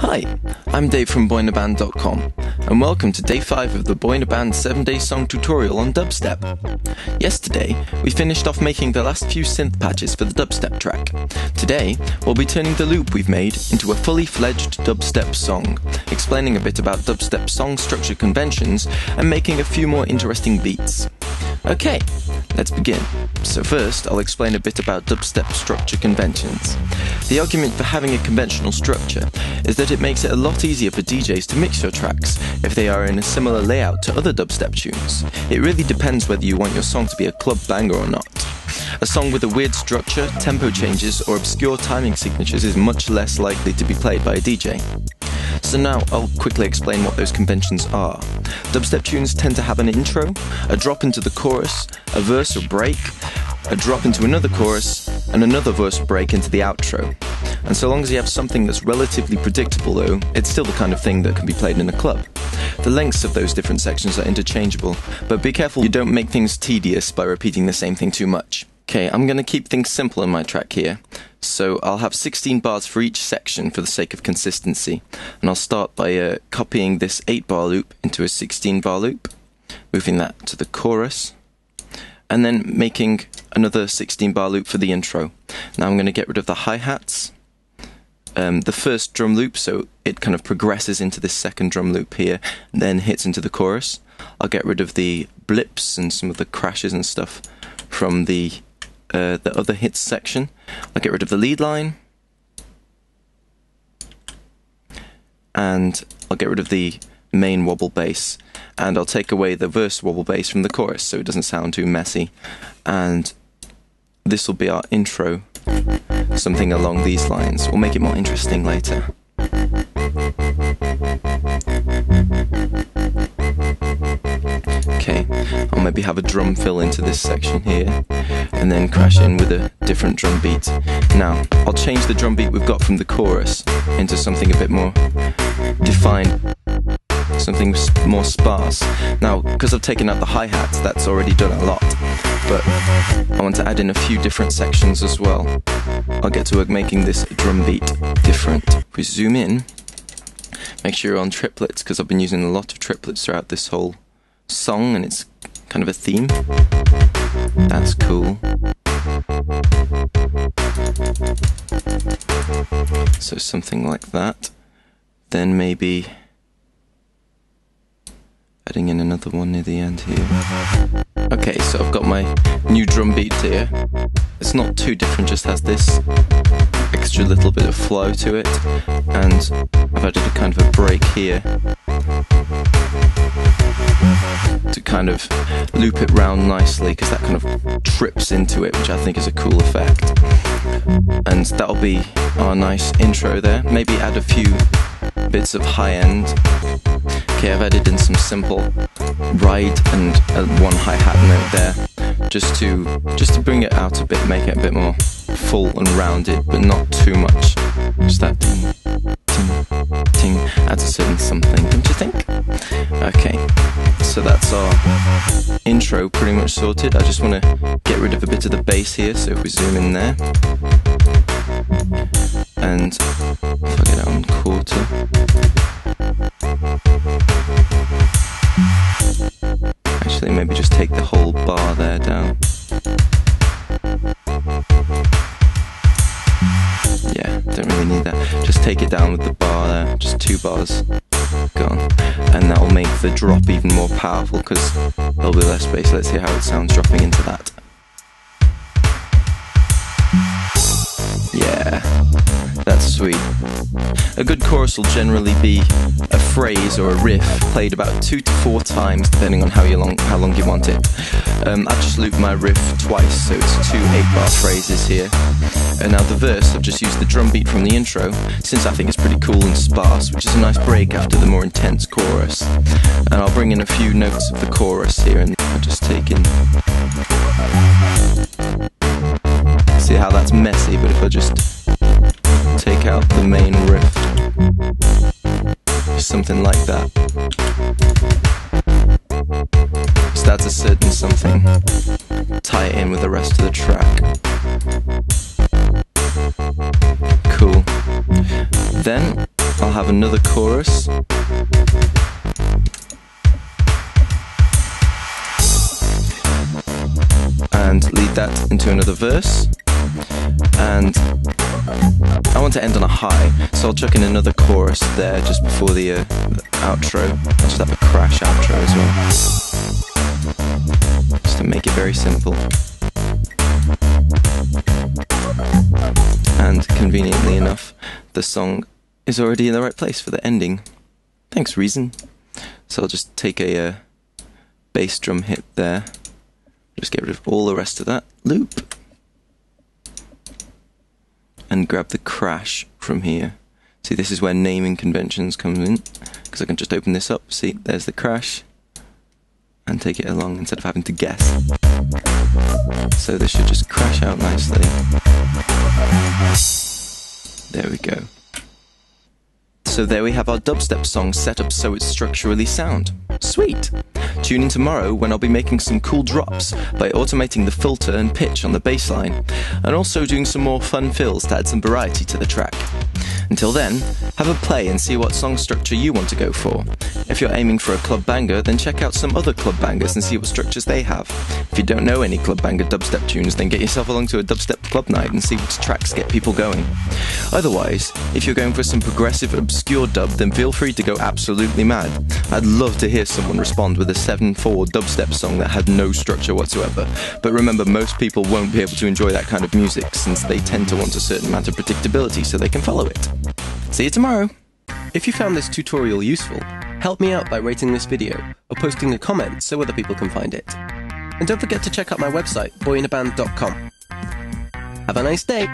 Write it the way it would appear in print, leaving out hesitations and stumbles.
Hi, I'm Dave from Boyinaband.com, and welcome to day 5 of the Boyinaband 7-day song tutorial on dubstep. Yesterday, we finished off making the last few synth patches for the dubstep track. Today, we'll be turning the loop we've made into a fully fledged dubstep song, explaining a bit about dubstep song structure conventions, and making a few more interesting beats. Okay, let's begin. So first, I'll explain a bit about dubstep structure conventions. The argument for having a conventional structure is that it makes it a lot easier for DJs to mix your tracks if they are in a similar layout to other dubstep tunes. It really depends whether you want your song to be a club banger or not. A song with a weird structure, tempo changes, or obscure timing signatures is much less likely to be played by a DJ. So now I'll quickly explain what those conventions are. Dubstep tunes tend to have an intro, a drop into the chorus, a verse or break, a drop into another chorus, and another verse or break into the outro. And so long as you have something that's relatively predictable though, it's still the kind of thing that can be played in a club. The lengths of those different sections are interchangeable, but be careful you don't make things tedious by repeating the same thing too much. Okay, I'm going to keep things simple in my track here, so I'll have 16 bars for each section for the sake of consistency, and I'll start by copying this 8-bar loop into a 16-bar loop, moving that to the chorus, and then making another 16-bar loop for the intro. Now I'm going to get rid of the hi-hats, the first drum loop, so it kind of progresses into this second drum loop here, and then hits into the chorus. I'll get rid of the blips and some of the crashes and stuff from the other hits section. I'll get rid of the lead line, and I'll get rid of the main wobble bass, and I'll take away the verse wobble bass from the chorus so it doesn't sound too messy, and this will be our intro, something along these lines. We'll make it more interesting later. Okay, I'll maybe have a drum fill into this section here, and then crash in with a different drum beat. Now, I'll change the drum beat we've got from the chorus into something a bit more defined, something more sparse. Now, because I've taken out the hi-hats, that's already done a lot, but I want to add in a few different sections as well. I'll get to work making this drum beat different. If we zoom in, make sure you're on triplets, because I've been using a lot of triplets throughout this whole song, and it's kind of a theme. That's cool. So something like that. Then maybe adding in another one near the end here. Okay, so I've got my new drum beat here. It's not too different, just has this extra little bit of flow to it, and I've added a kind of a break here to kind of loop it round nicely, because that kind of trips into it, which I think is a cool effect. And that'll be our nice intro there. Maybe add a few bits of high end. Okay, I've added in some simple ride and one hi-hat note there, just to bring it out a bit, make it a bit more full and rounded, but not too much. Just that ting, ting, ting adds a certain something, don't you think? Okay, so that's our intro pretty much sorted. I just want to get rid of a bit of the bass here, so if we zoom in there, and if I get it on quarter, actually maybe just take the whole bar there down. Yeah, don't really need that. Just take it down with the bar there, just 2 bars gone. And that will make the drop even more powerful, because there'll be less bass. Let's hear how it sounds dropping into that. Yeah, that's sweet. A good chorus will generally be a phrase or a riff played about 2 to 4 times, depending on how long you want it. I've just looped my riff twice, so it's 2 8-bar phrases here. And now the verse, I've just used the drum beat from the intro, since I think it's pretty cool and sparse, which is a nice break after the more intense chorus. And I'll bring in a few notes of the chorus here, and I'll just take in. See how that's messy, but if I just take out the main riff, something like that, just adds a certain something, tie it in with the rest of the track. Cool. Then I'll have another chorus. And lead that into another verse. And I want to end on a high, so I'll chuck in another chorus there just before the outro. I'll just have a crash outro as well, just to make it very simple. And conveniently enough, the song is already in the right place for the ending. Thanks, Reason. So I'll just take a bass drum hit there. Just get rid of all the rest of that loop. And grab the crash from here. See, this is where naming conventions come in, because I can just open this up. See, there's the crash, and take it along instead of having to guess. So this should just crash out nicely. There we go. So there we have our dubstep song set up so it's structurally sound. Sweet! Tune in tomorrow when I'll be making some cool drops by automating the filter and pitch on the bass line, and also doing some more fun fills to add some variety to the track. Until then, have a play and see what song structure you want to go for. If you're aiming for a club banger, then check out some other club bangers and see what structures they have. If you don't know any club banger dubstep tunes, then get yourself along to a dubstep club night and see which tracks get people going. Otherwise, if you're going for some progressive, obscure dub, then feel free to go absolutely mad. I'd love to hear someone respond with a 7/4 dubstep song that had no structure whatsoever. But remember, most people won't be able to enjoy that kind of music, since they tend to want a certain amount of predictability so they can follow it. See you tomorrow! If you found this tutorial useful, help me out by rating this video or posting a comment so other people can find it. And don't forget to check out my website, Boyinaband.com. Have a nice day!